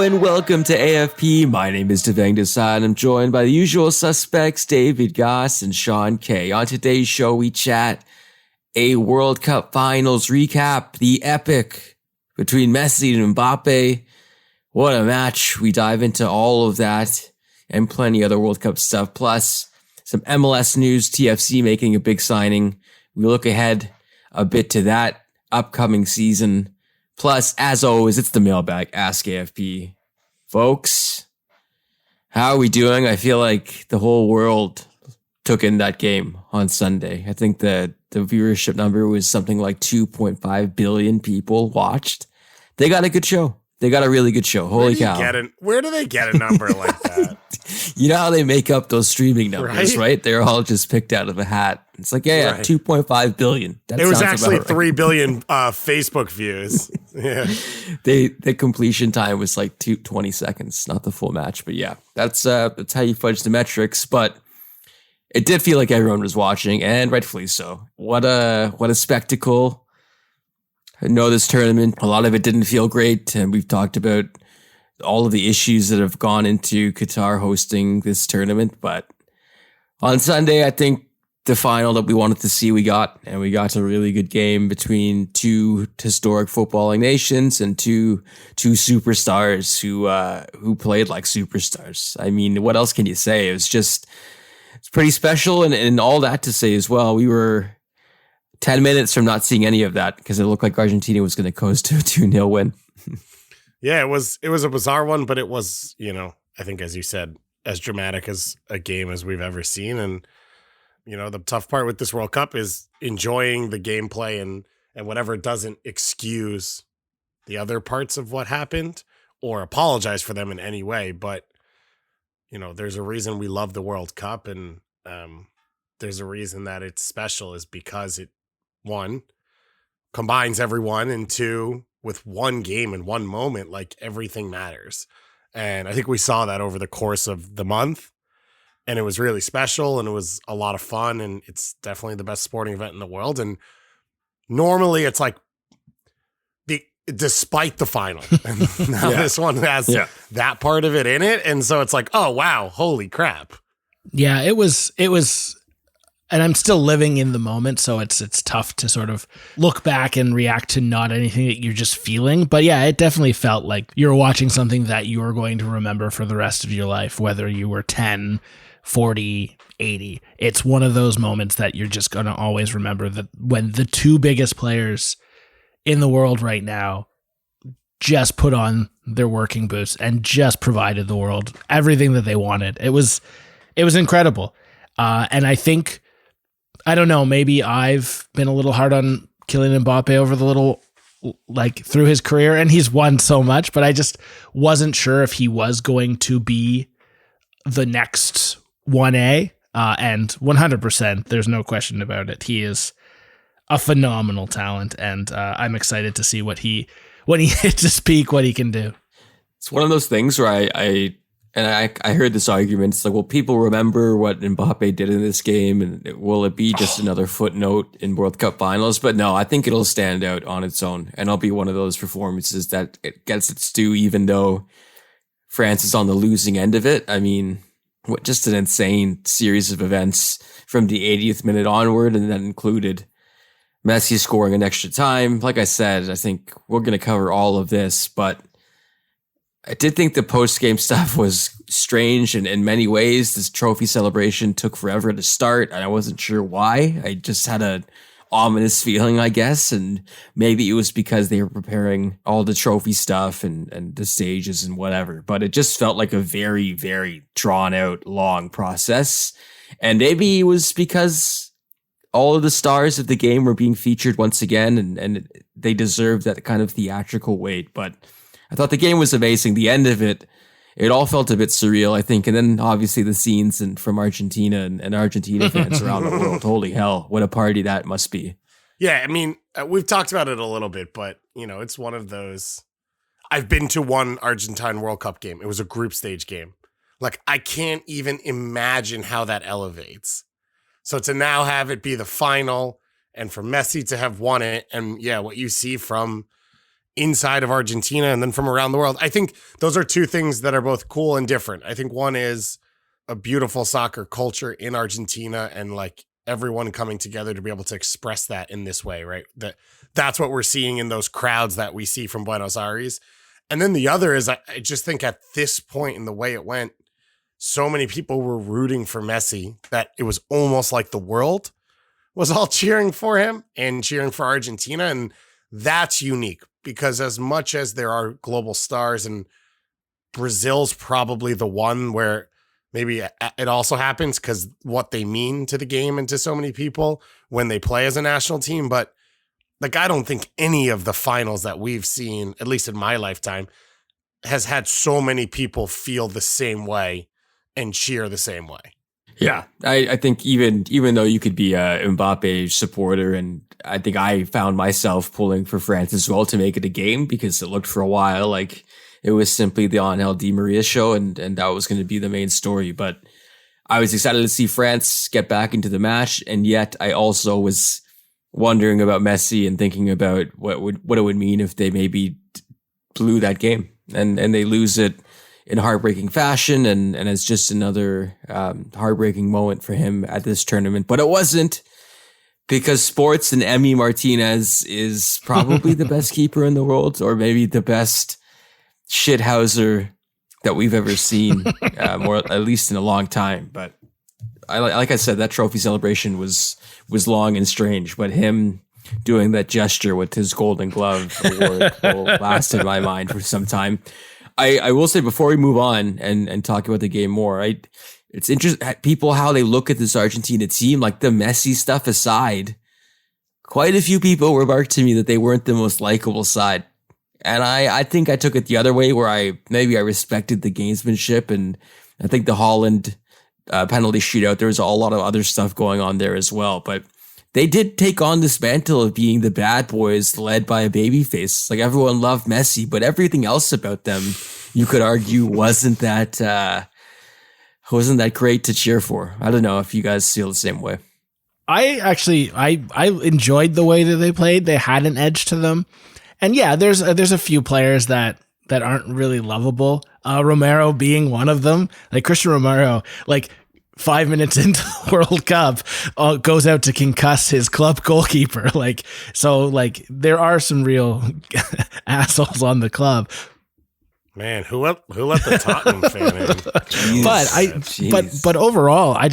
and welcome to AFP. My name is Devang and Sean. I'm joined by the usual suspects, David Goss and Sean K. On today's show, we chat a World Cup Finals recap, the epic between Messi and Mbappe. What a match. We dive into all of that and plenty other World Cup stuff, plus some MLS news, TFC making a big signing. We look ahead a bit to that upcoming season. Plus, as always, it's the mailbag, Ask AFP. Folks, how are we doing? I feel like the whole world took in that game on Sunday. I think the viewership number was something like 2.5 billion people watched. They got a good show. They got a really good show. Holy cow. Where do they get a number like that? You know how they make up those streaming numbers, right? They're all just picked out of a hat. It's like, yeah, 2.5 billion. That it was actually 3 billion Facebook views. Yeah. The completion time was like 20 seconds, not the full match. But yeah, that's how you fudge the metrics. But it did feel like everyone was watching, and rightfully so. What a spectacle. I know this tournament, a lot of it didn't feel great, and we've talked about all of the issues that have gone into Qatar hosting this tournament. But on Sunday, I think the final that we wanted to see, we got a really good game between two historic footballing nations and two superstars who played like superstars. I mean, what else can you say? It's pretty special, and all that to say as well. We were 10 minutes from not seeing any of that because it looked like Argentina was going to coast to a 2-0 win. Yeah, it was a bizarre one, but it was, I think, as you said, as dramatic as a game as we've ever seen. And, the tough part with this World Cup is enjoying the gameplay and whatever doesn't excuse the other parts of what happened or apologize for them in any way. But, there's a reason we love the World Cup, and there's a reason that it's special is because it, one, combines everyone, and two, with one game and one moment, like everything matters. And I think we saw that over the course of the month, and it was really special, and it was a lot of fun, and it's definitely the best sporting event in the world. And normally it's like despite the final, and now this one has that part of it in it. And so it's like, oh wow, holy crap. Yeah, it was, and I'm still living in the moment, so it's tough to sort of look back and react to not anything that you're just feeling. But yeah, it definitely felt like you're watching something that you're going to remember for the rest of your life, whether you were 10, 40, 80. It's one of those moments that you're just going to always remember, that when the two biggest players in the world right now just put on their working boots and just provided the world everything that they wanted. It was incredible. And I think, I don't know, maybe I've been a little hard on Kylian Mbappe over through his career, and he's won so much, but I just wasn't sure if he was going to be the next 1A, and 100%, there's no question about it. He is a phenomenal talent, and I'm excited to see when he hits his peak, what he can do. It's one of those things where I heard this argument. It's like, well, people remember what Mbappe did in this game, and will it be just another footnote in World Cup finals? But no, I think it'll stand out on its own, and it'll be one of those performances that it gets its due, even though France is on the losing end of it. I mean, just an insane series of events from the 80th minute onward, and that included Messi scoring an extra time. Like I said, I think we're going to cover all of this, but I did think the post-game stuff was strange in many ways. This trophy celebration took forever to start, and I wasn't sure why. I just had an ominous feeling, I guess, and maybe it was because they were preparing all the trophy stuff and the stages and whatever, but it just felt like a very, very drawn-out, long process. And maybe it was because all of the stars of the game were being featured once again, and they deserved that kind of theatrical weight, but I thought the game was amazing. The end of it all felt a bit surreal, I think. And then obviously the scenes from Argentina and Argentina fans around the world. Holy hell, what a party that must be. Yeah, I mean, we've talked about it a little bit, but, it's one of those. I've been to one Argentine World Cup game. It was a group stage game. Like, I can't even imagine how that elevates. So to now have it be the final and for Messi to have won it, and yeah, what you see from inside of Argentina and then from around the world. I think those are two things that are both cool and different. I think one is a beautiful soccer culture in Argentina and like everyone coming together to be able to express that in this way, right? That's what we're seeing in those crowds that we see from Buenos Aires. And then the other is I just think at this point in the way it went, so many people were rooting for Messi that it was almost like the world was all cheering for him and cheering for Argentina. And that's unique because as much as there are global stars and Brazil's probably the one where maybe it also happens because what they mean to the game and to so many people when they play as a national team. But like, I don't think any of the finals that we've seen, at least in my lifetime, has had so many people feel the same way and cheer the same way. Yeah, I think even though you could be a Mbappe supporter, and I think I found myself pulling for France as well to make it a game because it looked for a while like it was simply the Angel Di Maria show and that was going to be the main story. But I was excited to see France get back into the match, and yet I also was wondering about Messi and thinking about what it would mean if they maybe blew that game and they lose it in heartbreaking fashion, and it's just another heartbreaking moment for him at this tournament. But it wasn't, because Sports and Emi Martinez is probably the best keeper in the world, or maybe the best shithouser that we've ever seen, or at least in a long time. But like I said, that trophy celebration was long and strange, but him doing that gesture with his Golden Glove award will last in my mind for some time. I will say before we move on and talk about the game more, it's interesting people how they look at this Argentina team, like the Messi stuff aside. Quite a few people remarked to me that they weren't the most likable side. And I think I took it the other way, where I respected the gamesmanship, and I think the Holland penalty shootout, there was a lot of other stuff going on there as well. But they did take on this mantle of being the bad boys led by a babyface. Like, everyone loved Messi, but everything else about them, you could argue, wasn't that great to cheer for. I don't know if you guys feel the same way. I enjoyed the way that they played. They had an edge to them. And yeah, there's a few players that aren't really lovable. Romero being one of them. Like, Christian Romero, like 5 minutes into the World Cup, goes out to concuss his club goalkeeper. Like, so like there are some real assholes on the club. Man, who let the Tottenham fan in? Jeez. But overall, I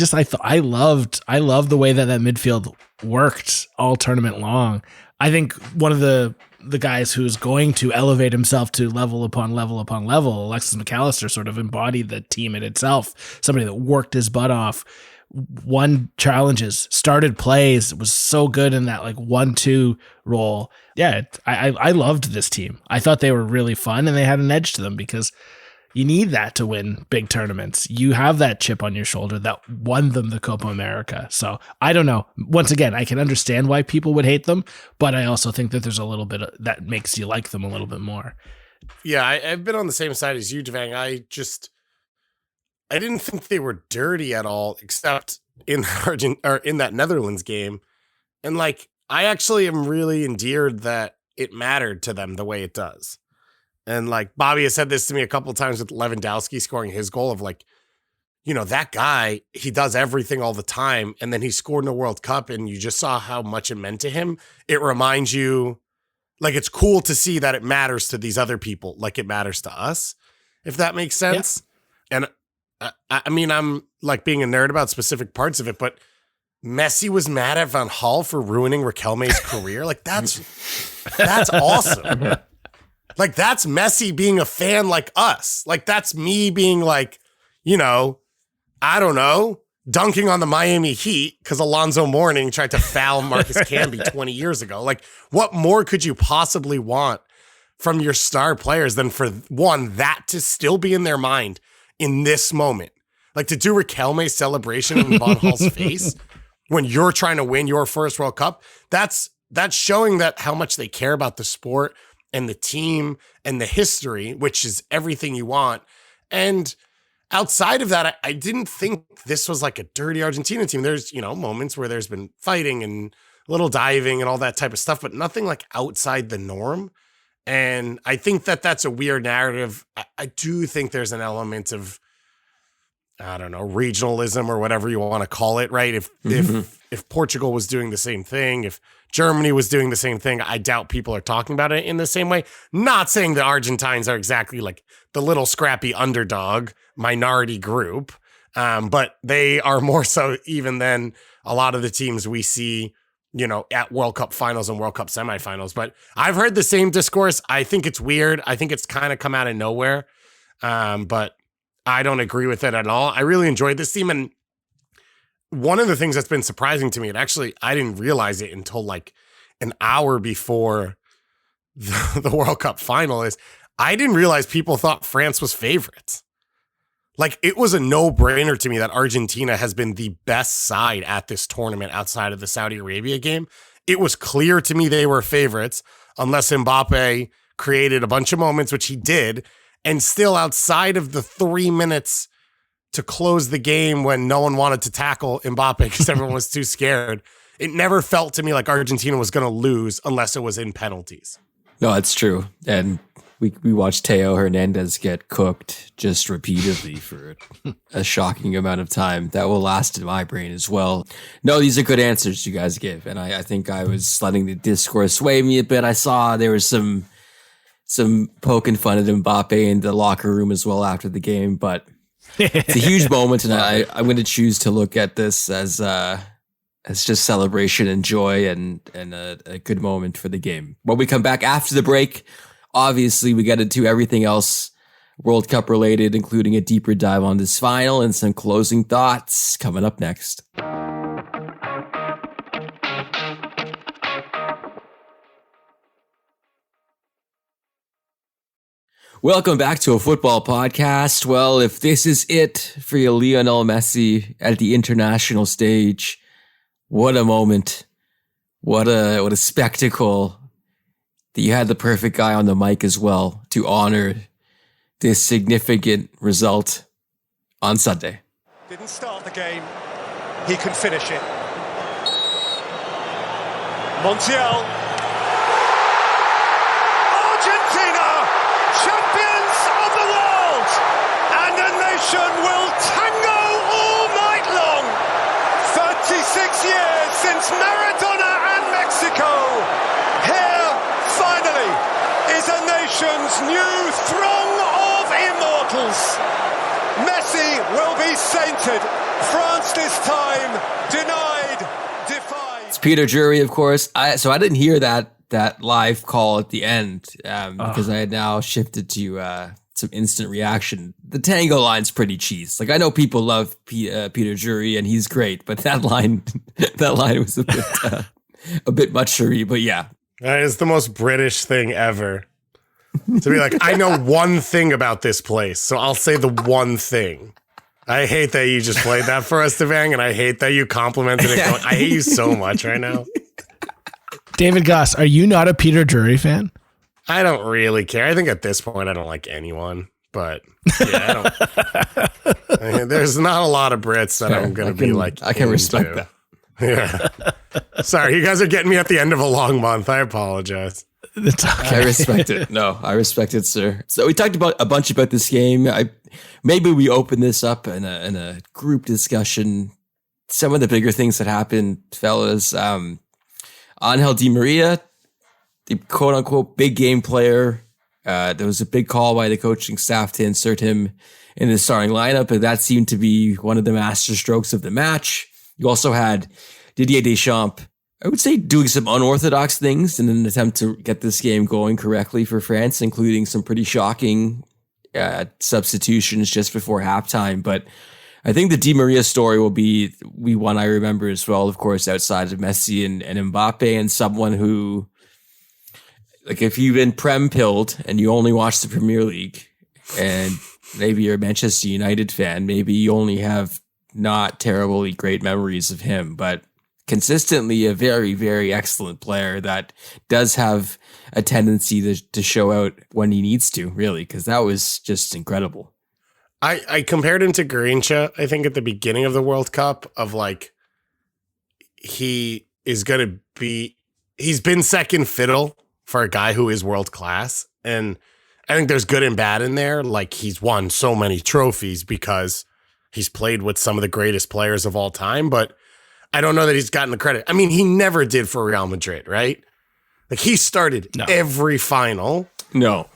loved the way that midfield worked all tournament long. I think one of the guys who's going to elevate himself to level upon level upon level, Alexis McAllister, sort of embodied the team in itself. Somebody that worked his butt off, won challenges, started plays, was so good in that like 1-2 role. Yeah, I loved this team. I thought they were really fun, and they had an edge to them because you need that to win big tournaments. You have that chip on your shoulder that won them the Copa America. So I don't know. Once again, I can understand why people would hate them, but I also think that there's a little bit that makes you like them a little bit more. Yeah, I've been on the same side as you, Devang. I didn't think they were dirty at all, except in in that Netherlands game. And like, I actually am really endeared that it mattered to them the way it does. And like, Bobby has said this to me a couple of times with Lewandowski scoring his goal of like, you know, that guy, he does everything all the time. And then he scored in the World Cup, and you just saw how much it meant to him. It reminds you, like, it's cool to see that it matters to these other people, like it matters to us, if that makes sense. Yeah. And I mean, I'm like being a nerd about specific parts of it, but Messi was mad at Van Gaal for ruining Riquelme's career. Like, that's awesome. Like, that's Messi being a fan like us. Like, that's me being like, you know, I don't know, dunking on the Miami Heat because Alonzo Mourning tried to foul Marcus Camby 20 years ago. Like, what more could you possibly want from your star players than for one, that to still be in their mind in this moment? Like, to do Riquelme's celebration in Van Gaal's face when you're trying to win your first World Cup, that's showing that how much they care about the sport and the team and the history, which is everything you want. And outside of that, I didn't think this was like a dirty Argentina team. There's, you know, moments where there's been fighting and little diving and all that type of stuff, but nothing like outside the norm. And I think that that's a weird narrative. I do think there's an element of, I don't know, regionalism or whatever you want to call it, right? If Portugal was doing the same thing, if Germany was doing the same thing, I doubt people are talking about it in the same way. Not saying the Argentines are exactly like the little scrappy underdog minority group, but they are more so even than a lot of the teams we see, you know, at World Cup finals and World Cup semifinals. But I've heard the same discourse. I think it's weird. I think it's kind of come out of nowhere. But I don't agree with it at all. I really enjoyed this team. And one of the things that's been surprising to me, and actually I didn't realize it until like an hour before the World Cup final, is I didn't realize people thought France was favorites. Like, it was a no-brainer to me that Argentina has been the best side at this tournament outside of the Saudi Arabia game. It was clear to me they were favorites, unless Mbappe created a bunch of moments, which he did. And still, outside of the 3 minutes to close the game when no one wanted to tackle Mbappe because everyone was too scared, it never felt to me like Argentina was going to lose unless it was in penalties. No, that's true. And we watched Teo Hernandez get cooked just repeatedly for a shocking amount of time. That will last in my brain as well. No, these are good answers you guys give. And I think I was letting the discourse sway me a bit. I saw there was some poking fun at Mbappe in the locker room as well after the game, but it's a huge moment. And I'm going to choose to look at this as just celebration and joy and a good moment for the game. When we come back after the break, obviously, we get into everything else World Cup related, including a deeper dive on this final and some closing thoughts coming up next. Welcome back to a football podcast. Well, if this is it for you, Lionel Messi at the international stage, what a moment. What a spectacle. That you had the perfect guy on the mic as well to honor this significant result on Sunday. Didn't start the game. He can finish it. Montiel. Argentina, champions of the world. And a nation will tango all night long. 36 years since Maradona and Mexico. Here, finally, is a nation's new throng of immortals. Messi will be sainted. France this time denied, defied. It's Peter Drury, of course. So I didn't hear that live call at the end because I had now shifted to some instant reaction. The tango line's pretty cheese. Like, I know people love Peter Drury and he's great, but that line was a bit much for me. But yeah. That is the most British thing ever. To be like, I know one thing about this place, so I'll say the one thing. I hate that you just played that for us, Devang, and I hate that you complimented it. I hate you so much right now. David Goss, are you not a Peter Drury fan? I don't really care. I think at this point, I don't like anyone. But yeah, I mean, there's not a lot of Brits that I'm going to be like. I can respect that. Yeah. Sorry, you guys are getting me at the end of a long month. I apologize. It's okay. I respect it. No, I respect it, sir. So we talked about a bunch about this game. Maybe we open this up in a group discussion. Some of the bigger things that happened, fellas. Angel Di Maria, the quote unquote big game player. There was a big call by the coaching staff to insert him in the starting lineup, and that seemed to be one of the master strokes of the match. You also had Didier Deschamps, I would say, doing some unorthodox things in an attempt to get this game going correctly for France, including some pretty shocking substitutions just before halftime. But I think the Di Maria story will be one I remember as well, of course, outside of Messi and Mbappe, and someone who, like, if you've been prem-pilled and you only watch the Premier League, and maybe you're a Manchester United fan, maybe you only have not terribly great memories of him, but consistently a very, very excellent player that does have a tendency to show out when he needs to, really, because that was just incredible. I compared him to Garrincha, I think, at the beginning of the World Cup, of like, he's been second fiddle for a guy who is world class. And I think there's good and bad in there. Like, he's won so many trophies because he's played with some of the greatest players of all time, but I don't know that he's gotten the credit. I mean, he never did for Real Madrid, right? Like, he started every final. No.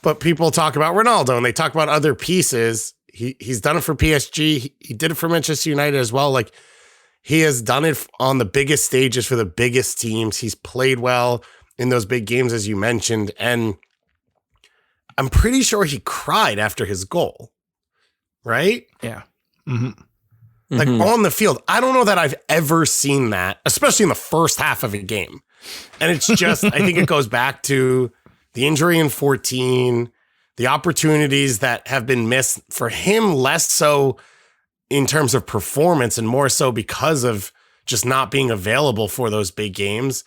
But people talk about Ronaldo and they talk about other pieces. He's done it for PSG. He did it for Manchester United as well. Like, he has done it on the biggest stages for the biggest teams. He's played well in those big games, as you mentioned. And I'm pretty sure he cried after his goal, right? Yeah. Mm-hmm. Like, on the field. I don't know that I've ever seen that, especially in the first half of a game. And it's just, I think it goes back to the injury in 14, the opportunities that have been missed for him, less so in terms of performance and more so because of just not being available for those big games.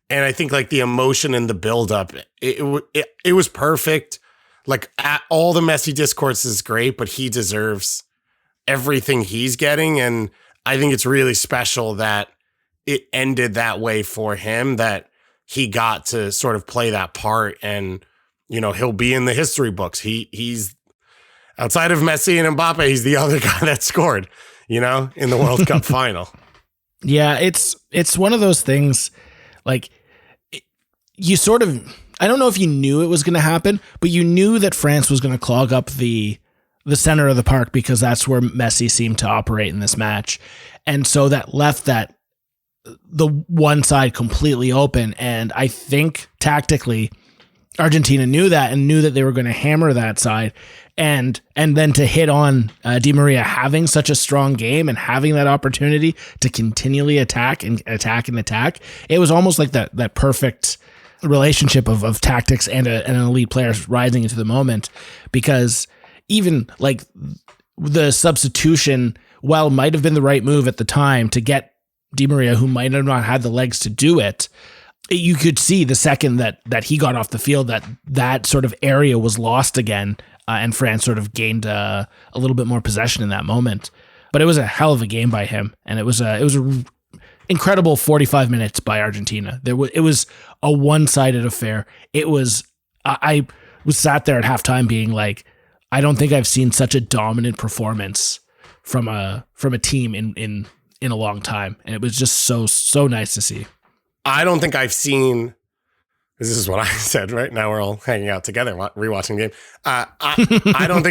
And I think like the emotion and the buildup, it was perfect. Like, all the Messi discourse is great, but he deserves everything he's getting. And I think it's really special that it ended that way for him, that he got to sort of play that part. And, you know, he'll be in the history books. He's outside of Messi and Mbappe, he's the other guy that scored, you know, in the World Cup final. Yeah, it's one of those things, like, you sort of, I don't know if you knew it was going to happen, but you knew that France was going to clog up the center of the park because that's where Messi seemed to operate in this match. And so that left the one side completely open. And I think tactically Argentina knew that and knew that they were going to hammer that side. And then to hit on Di Maria having such a strong game and having that opportunity to continually attack, it was almost like that perfect relationship of tactics and an elite player rising into the moment. Because even like the substitution, while might have been the right move at the time to get Di Maria, who might have not had the legs to do it, you could see the second that he got off the field that sort of area was lost again, and France sort of gained a little bit more possession in that moment. But it was a hell of a game by him, and it was a incredible 45 minutes by Argentina. It was a one-sided affair. It was I was sat there at halftime being like, I don't think I've seen such a dominant performance from a team in a long time, and it was just so nice to see. I don't think I've seen. This is what I said. Right now, we're all hanging out together, rewatching the game. I don't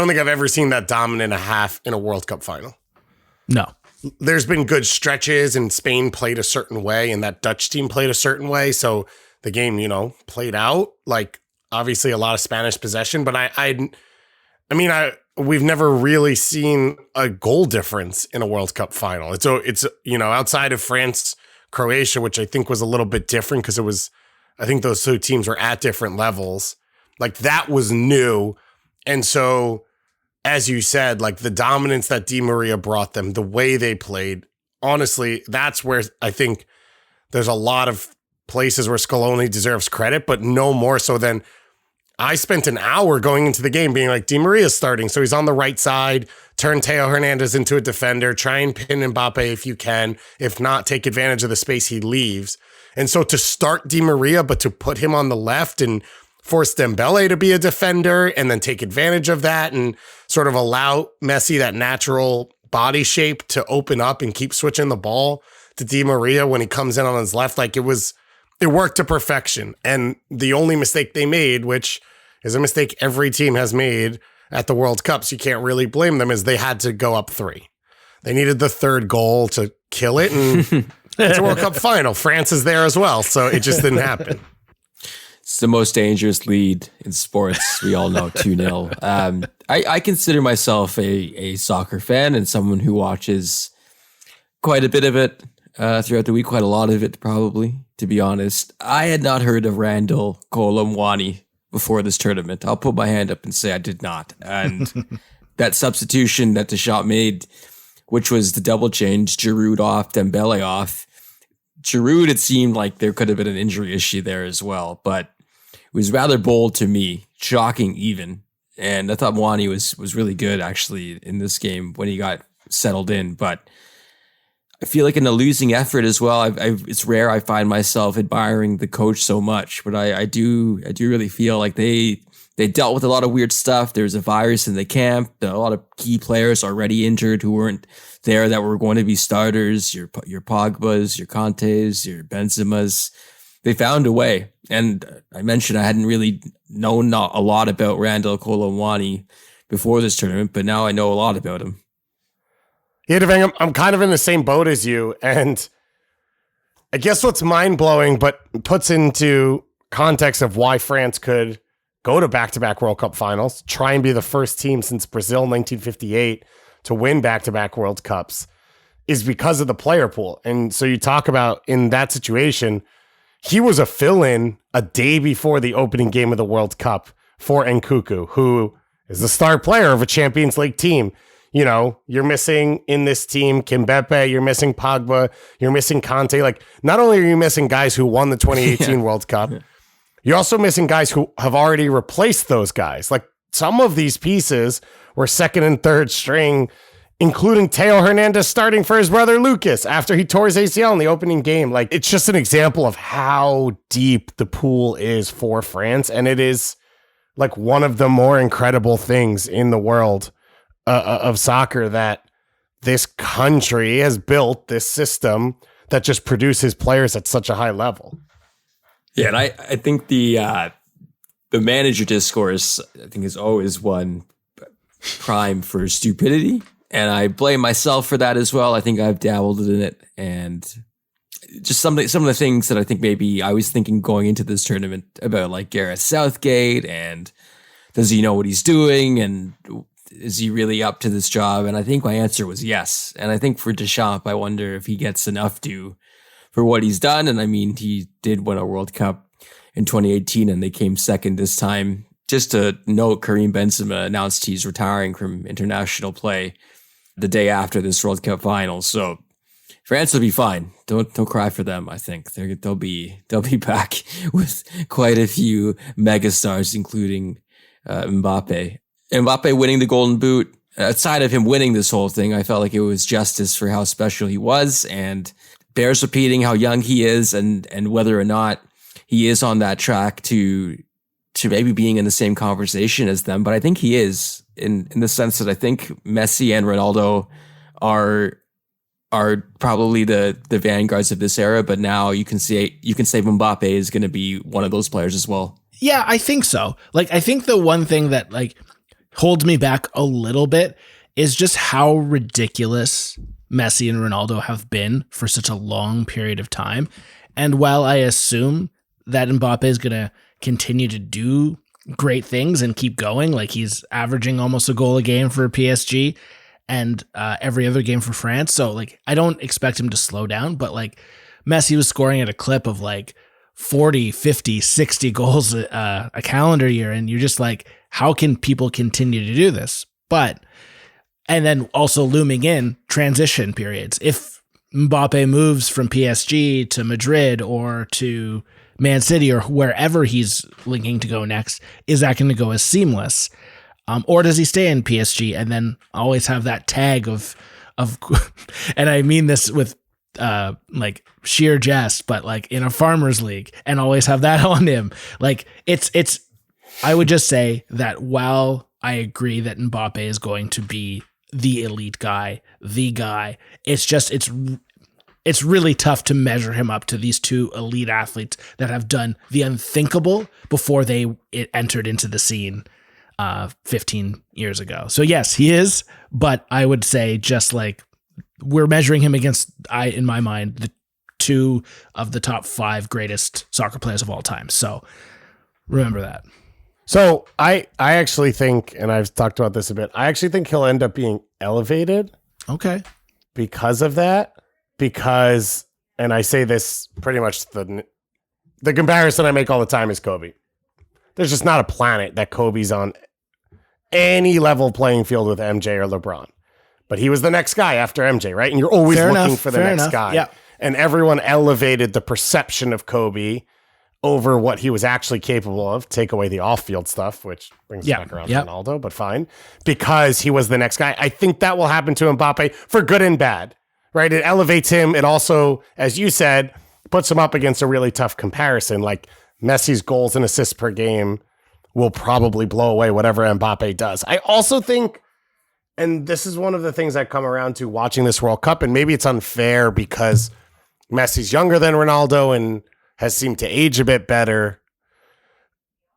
think I've ever seen that dominant a half in a World Cup final. No, there's been good stretches, and Spain played a certain way, and that Dutch team played a certain way. So the game, played out like obviously a lot of Spanish possession, but we've never really seen a goal difference in a World Cup final. It's outside of France, Croatia, which I think was a little bit different because I think those two teams were at different levels. Like, that was new. And so, as you said, like, the dominance that Di Maria brought them, the way they played, honestly, that's where I think there's a lot of places where Scaloni deserves credit, but no more so than I spent an hour going into the game being like, Di Maria's starting, so he's on the right side, turn Theo Hernandez into a defender, try and pin Mbappe if you can. If not, take advantage of the space he leaves. And so to start Di Maria, but to put him on the left and force Dembele to be a defender and then take advantage of that and sort of allow Messi that natural body shape to open up and keep switching the ball to Di Maria when he comes in on his left, like it worked to perfection. And the only mistake they made, which is a mistake every team has made at the World Cup, so you can't really blame them, is they had to go up 3. They needed the third goal to kill it, and it's a World Cup final. France is there as well, so it just didn't happen. It's the most dangerous lead in sports. We all know 2-0. I consider myself a soccer fan and someone who watches quite a bit of it throughout the week, quite a lot of it probably, to be honest. I had not heard of Randall Kolo Muani before this tournament. I'll put my hand up and say I did not. And that substitution that Deschamps made, which was the double change, Giroud off, Dembele off. Giroud, it seemed like there could have been an injury issue there as well, but it was rather bold to me, shocking even. And I thought Muani was really good actually in this game when he got settled in. But I feel like in a losing effort as well, it's rare I find myself admiring the coach so much, but I do really feel like they dealt with a lot of weird stuff. There's a virus in the camp. A lot of key players already injured who weren't there that were going to be starters. Your Pogbas, your Contes, your Benzemas. They found a way. And I mentioned I hadn't really known a lot about Randall Kolo Muani before this tournament, but now I know a lot about him. Yeah, Devang, I'm kind of in the same boat as you. And I guess what's mind-blowing, but puts into context of why France could go to back-to-back World Cup finals, try and be the first team since Brazil in 1958 to win back-to-back World Cups, is because of the player pool. And so you talk about in that situation, he was a fill-in a day before the opening game of the World Cup for Nkunku, who is the star player of a Champions League team. You know, you're missing in this team Mbappe, you're missing Pogba, you're missing Conte. Like, not only are you missing guys who won the 2018 World Cup, you're also missing guys who have already replaced those guys. Like, some of these pieces were second and third string, including Teo Hernandez starting for his brother Lucas after he tore his ACL in the opening game. Like, it's just an example of how deep the pool is for France. And it is like one of the more incredible things in the world of soccer, that this country has built this system that just produces players at such a high level. Yeah, and I think the manager discourse, I think, is always one prime for stupidity, and I blame myself for that as well. I think I've dabbled in it, and just some of the things that I think maybe I was thinking going into this tournament about, like Gareth Southgate, and does he know what he's doing, and is he really up to this job? And I think my answer was yes. And I think for Deschamps, I wonder if he gets enough due for what he's done. And I mean, he did win a World Cup in 2018 and they came second this time. Just to note, Karim Benzema announced he's retiring from international play the day after this World Cup final. So France will be fine. Don't cry for them. I think they'll be back with quite a few megastars, including Mbappe. Mbappe winning the Golden Boot, outside of him winning this whole thing, I felt like it was justice for how special he was, and bears repeating how young he is, and whether or not he is on that track to maybe being in the same conversation as them. But I think he is, in the sense that I think Messi and Ronaldo are probably the vanguards of this era. But now you can say Mbappe is going to be one of those players as well. Yeah, I think so. Like, I think the one thing that holds me back a little bit is just how ridiculous Messi and Ronaldo have been for such a long period of time. And while I assume that Mbappe is going to continue to do great things and keep going, like he's averaging almost a goal a game for PSG and every other game for France. So like, I don't expect him to slow down, but like Messi was scoring at a clip of like 40, 50, 60 goals a calendar year. And you're just like, how can people continue to do this? And then also looming in transition periods. If Mbappe moves from PSG to Madrid or to Man City or wherever he's linking to go next, is that going to go as seamless? Or does he stay in PSG and then always have that tag of, and I mean this with like sheer jest, but like in a farmer's league, and always have that on him. Like it's, I would just say that while I agree that Mbappe is going to be the elite guy, it's really tough to measure him up to these two elite athletes that have done the unthinkable before they entered into the scene 15 years ago. So yes, he is, but I would say just like we're measuring him against, in my mind, the two of the top 5 greatest soccer players of all time. So remember that. So I actually think, and I've talked about this a bit, I actually think he'll end up being elevated. Okay. Because of that. Because, and I say this pretty much, the comparison I make all the time is Kobe. There's just not a planet that Kobe's on any level playing field with MJ or LeBron. But he was the next guy after MJ, right? And you're always looking for the next guy. Yeah. And everyone elevated the perception of Kobe over what he was actually capable of. Take away the off-field stuff, which brings us back around to Ronaldo, but fine. Because he was the next guy. I think that will happen to Mbappe for good and bad. right? It elevates him. It also, as you said, puts him up against a really tough comparison. Like Messi's goals and assists per game will probably blow away whatever Mbappe does. I also think, and this is one of the things I come around to watching this World Cup, and maybe it's unfair because Messi's younger than Ronaldo and has seemed to age a bit better.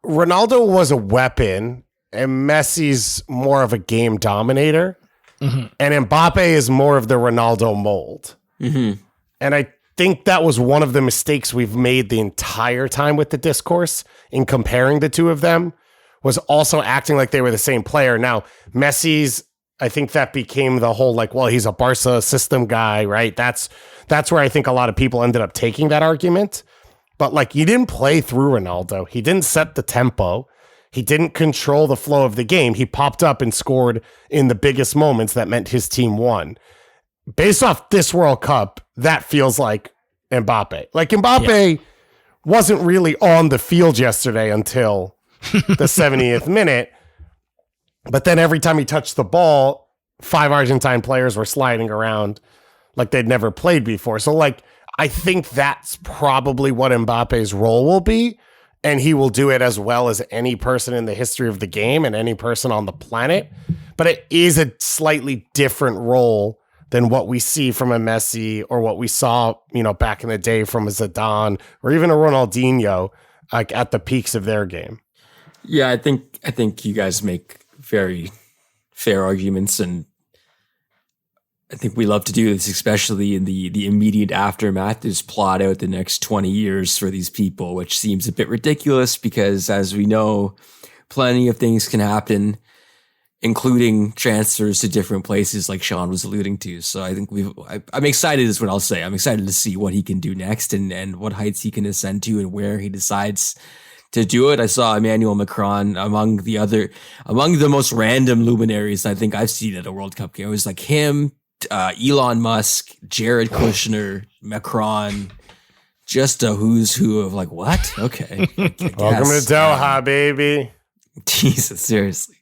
Ronaldo was a weapon, and Messi's more of a game dominator. Mm-hmm. And Mbappe is more of the Ronaldo mold. Mm-hmm. And I think that was one of the mistakes we've made the entire time with the discourse in comparing the two of them, was also acting like they were the same player. Now, Messi's, I think that became the whole like, well, he's a Barca system guy, right? That's where I think a lot of people ended up taking that argument. But like, you didn't play through Ronaldo. He didn't set the tempo. He didn't control the flow of the game. He popped up and scored in the biggest moments that meant his team won. Based off this World Cup, that feels like Mbappe. Like Mbappe wasn't really on the field yesterday until the 70th minute. But then every time he touched the ball, 5 Argentine players were sliding around like they'd never played before. So like, I think that's probably what Mbappe's role will be. And he will do it as well as any person in the history of the game and any person on the planet. But it is a slightly different role than what we see from a Messi or what we saw, back in the day from a Zidane or even a Ronaldinho, like at the peaks of their game. Yeah, I think you guys make very fair arguments, and I think we love to do this, especially in the immediate aftermath, is plot out the next 20 years for these people, which seems a bit ridiculous because, as we know, plenty of things can happen, including transfers to different places like Sean was alluding to. So I think I'm excited is what I'll say. I'm excited to see what he can do next and what heights he can ascend to and where he decides to do it. I saw Emmanuel Macron among the most random luminaries I think I've seen at a World Cup game. It was like him, Elon Musk, Jared Kushner, Macron, just a who's who of like, what? Okay. Welcome to Doha, baby. Jesus, seriously.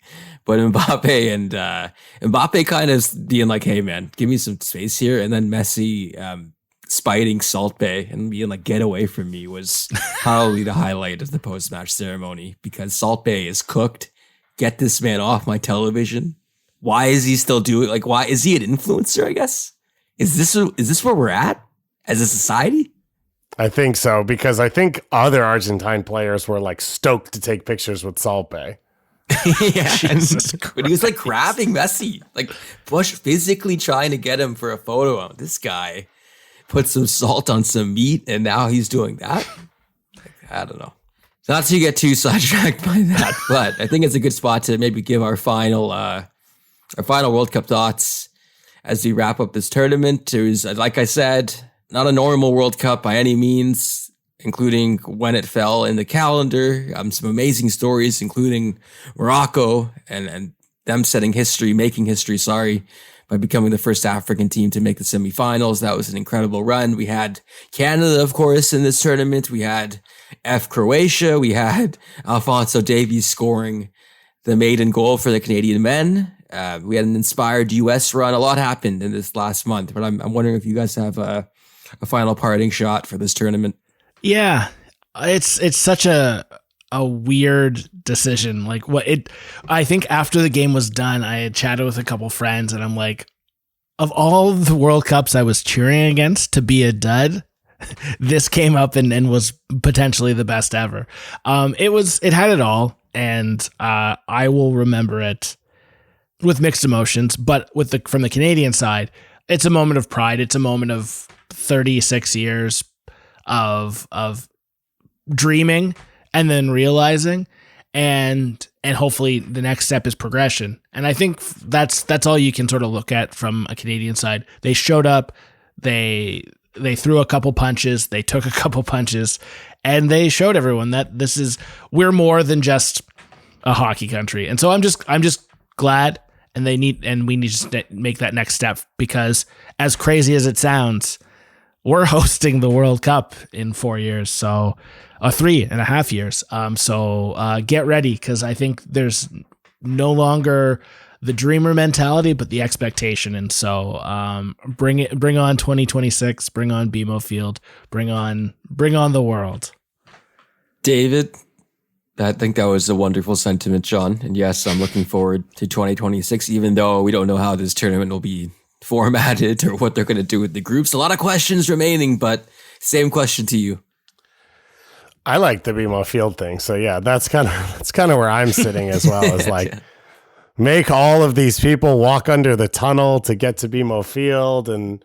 But Mbappe kind of being like, hey man, give me some space here. And then Messi spiting Salt Bay and being like, get away from me, was probably the highlight of the post-match ceremony, because Salt Bay is cooked. Get this man off my television. Why is he still doing, like, why is he an influencer, I guess? Is this where we're at as a society? I think so, because I think other Argentine players were like stoked to take pictures with Salt Bay. Yeah, but he was like grabbing Messi, like Bush physically trying to get him for a photo. This guy put some salt on some meat, and now he's doing that. I don't know. Not to get too sidetracked by that, but I think it's a good spot to maybe give our final World Cup thoughts as we wrap up this tournament. It was, like I said, not a normal World Cup by any means, including when it fell in the calendar. Some amazing stories, including Morocco and them making history, by becoming the first African team to make the semifinals. That was an incredible run. We had Canada, of course, in this tournament. We had Croatia. We had Alphonso Davies scoring the maiden goal for the Canadian men. We had an inspired U.S. run. A lot happened in this last month, but I'm wondering if you guys have a final parting shot for this tournament. Yeah, it's such a weird decision. Like I think after the game was done, I had chatted with a couple friends, and I'm like, of all the World Cups I was cheering against to be a dud, this came up and was potentially the best ever. It had it all, and I will remember it with mixed emotions. But from the Canadian side, it's a moment of pride. It's a moment of 36 years of dreaming and then realizing, and hopefully the next step is progression. And I think that's all you can sort of look at from a Canadian side. They showed up, they threw a couple punches, they took a couple punches, and they showed everyone that we're more than just a hockey country. And so I'm just glad, and we need to make that next step, because as crazy as it sounds, we're hosting the World Cup in 4 years, so 3.5 years. So get ready, because I think there's no longer the dreamer mentality, but the expectation. And so bring on 2026, bring on BMO Field, bring on the world. David, I think that was a wonderful sentiment, Sean. And yes, I'm looking forward to 2026, even though we don't know how this tournament will be formatted or what they're going to do with the groups. A lot of questions remaining, but same question to you. I like the BMO Field thing. So yeah, that's kind of where I'm sitting as well. Is like make all of these people walk under the tunnel to get to BMO Field and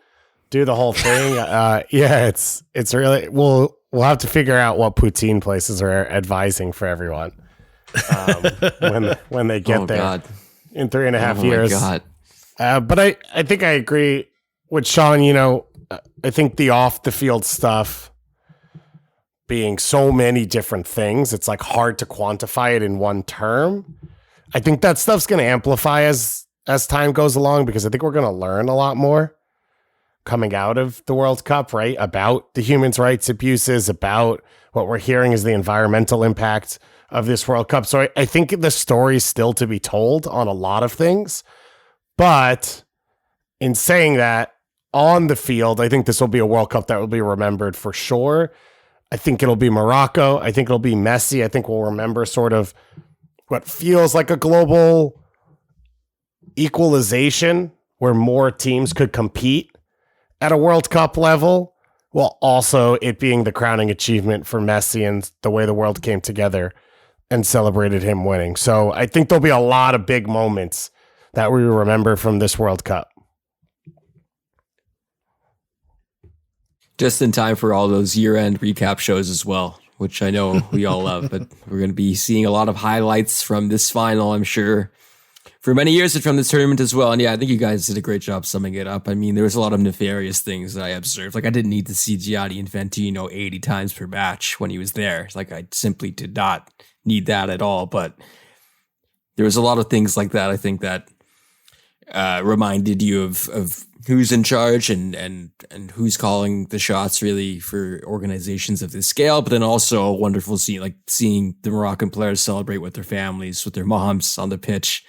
do the whole thing. Yeah, it's really we'll have to figure out what poutine places are advising for everyone when they get there. God. In 3.5 years. God. But I think I agree with Sean. You know, I think the off the field stuff being so many different things, it's like hard to quantify it in one term. I think that stuff's going to amplify as time goes along, because I think we're going to learn a lot more coming out of the World Cup, right? About the human rights abuses, about what we're hearing is the environmental impact of this World Cup. So I think the story's still to be told on a lot of things. But in saying that, on the field, I think this will be a World Cup that will be remembered for sure. I think it'll be Morocco. I think it'll be Messi. I think we'll remember sort of what feels like a global equalization where more teams could compete at a World Cup level, while also it being the crowning achievement for Messi and the way the world came together and celebrated him winning. So I think there'll be a lot of big moments that we remember from this World Cup. Just in time for all those year-end recap shows as well, which I know we all love, but we're going to be seeing a lot of highlights from this final, I'm sure, for many years and from this tournament as well. And yeah, I think you guys did a great job summing it up. I mean, there was a lot of nefarious things that I observed. Like, I didn't need to see Gianni Infantino 80 times per match when he was there. Like, I simply did not need that at all. But there was a lot of things like that, I think, that reminded you of who's in charge and who's calling the shots really for organizations of this scale. But then also a wonderful scene, like seeing the Moroccan players celebrate with their families, with their moms on the pitch.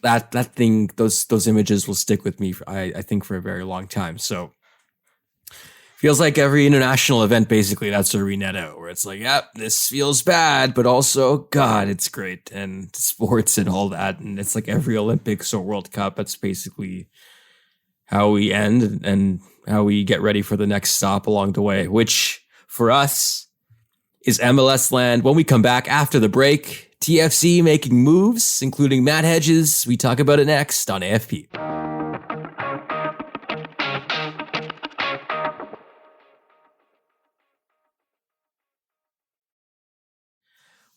That thing, those images will stick with me, I think, for a very long time. So feels like every international event, basically, that's where we net out, where it's like, yep, this feels bad, but also, God, it's great. And sports and all that. And it's like every Olympics or World Cup, that's basically how we end and how we get ready for the next stop along the way, which for us is MLS land. When we come back after the break, TFC making moves, including Matt Hedges. We talk about it next on AFP.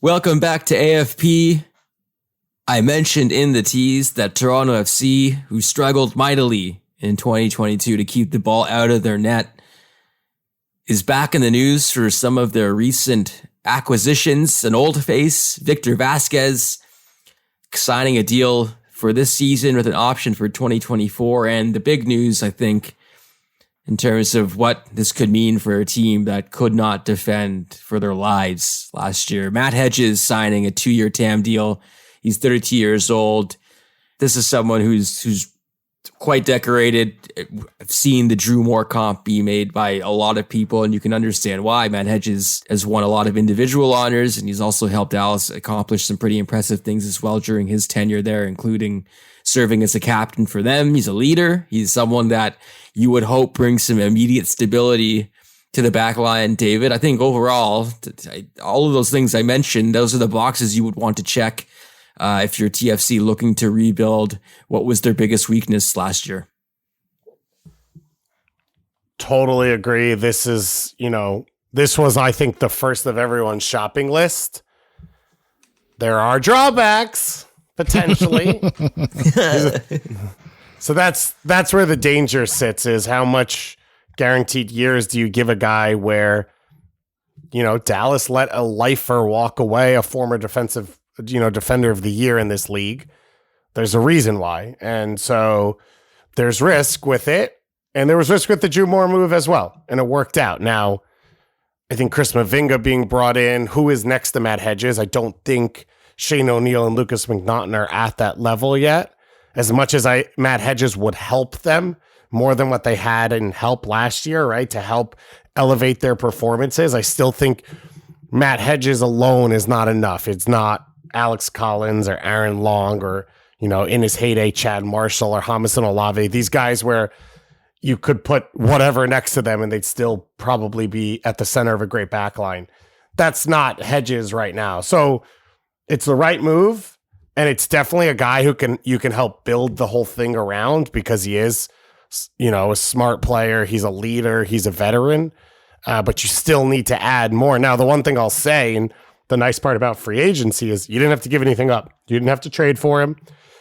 Welcome back to AFP. I mentioned in the tease that Toronto FC, who struggled mightily in 2022 to keep the ball out of their net, is back in the news for some of their recent acquisitions. An old face, Victor Vasquez, signing a deal for this season with an option for 2024. And the big news, I think, in terms of what this could mean for a team that could not defend for their lives last year. Matt Hedges signing a 2-year TAM deal. He's 32 years old. This is someone who's quite decorated. I've seen the Drew Moore comp be made by a lot of people, and you can understand why. Matt Hedges has won a lot of individual honors, and he's also helped Dallas accomplish some pretty impressive things as well during his tenure there, including serving as a captain for them. He's a leader. He's someone that you would hope brings some immediate stability to the back line, David. I think overall, all of those things I mentioned, those are the boxes you would want to check if you're TFC looking to rebuild. What was their biggest weakness last year? Totally agree. This was, I think, the first of everyone's shopping list. There are drawbacks, potentially. So that's where the danger sits, is how much guaranteed years do you give a guy where, Dallas let a lifer walk away, a former defender of the year in this league. There's a reason why. And so there's risk with it. And there was risk with the Drew Moore move as well. And it worked out. Now, I think Chris Mavinga being brought in, who is next to Matt Hedges, I don't think Shane O'Neill and Lucas McNaughton are at that level yet. as much as Matt Hedges would help them more than what they had in help last year, right? To help elevate their performances. I still think Matt Hedges alone is not enough. It's not Alex Collins or Aaron Long or, in his heyday, Chad Marshall or Jamison Olave. These guys where you could put whatever next to them and they'd still probably be at the center of a great back line. That's not Hedges right now. So it's the right move. And it's definitely a guy who you can help build the whole thing around because he is, a smart player. He's a leader. He's a veteran. But you still need to add more. Now, the one thing I'll say, and the nice part about free agency is you didn't have to give anything up. You didn't have to trade for him.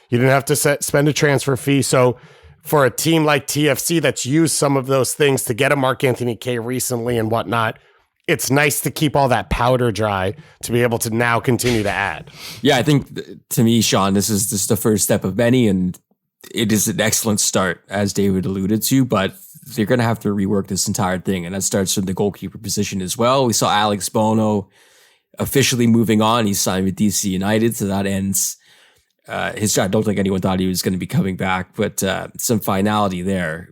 You didn't have to spend a transfer fee. So for a team like TFC that's used some of those things to get a Mark Anthony K recently and whatnot, it's nice to keep all that powder dry to be able to now continue to add. Yeah, I think to me, Sean, this is just the first step of many, and it is an excellent start, as David alluded to, but they're going to have to rework this entire thing, and that starts from the goalkeeper position as well. We saw Alex Bono officially moving on. He signed with DC United, so that ends his. I don't think anyone thought he was going to be coming back, but some finality there.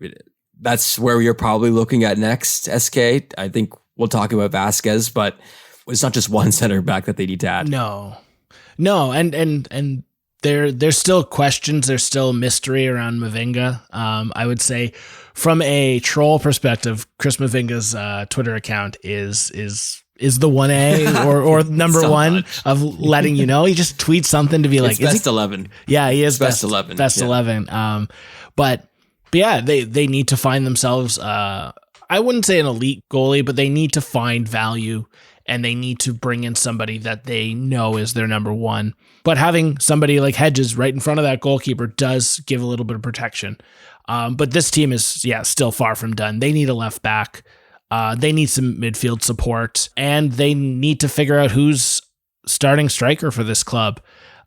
That's where we are probably looking at next, SK. I think we'll talk about Vasquez, but it's not just one center back that they need to add. No, and there's still questions. There's still mystery around Mavinga. I would say from a troll perspective, Chris Mavinga's Twitter account is the 1A or number so one much. Of letting you know. He just tweets something to be like, best 11. Yeah, he is best 11. Best 11. But yeah, they need to find themselves, I wouldn't say an elite goalie, but they need to find value and they need to bring in somebody that they know is their number one. But having somebody like Hedges right in front of that goalkeeper does give a little bit of protection. But this team is, still far from done. They need a left back. They need some midfield support, and they need to figure out who's starting striker for this club.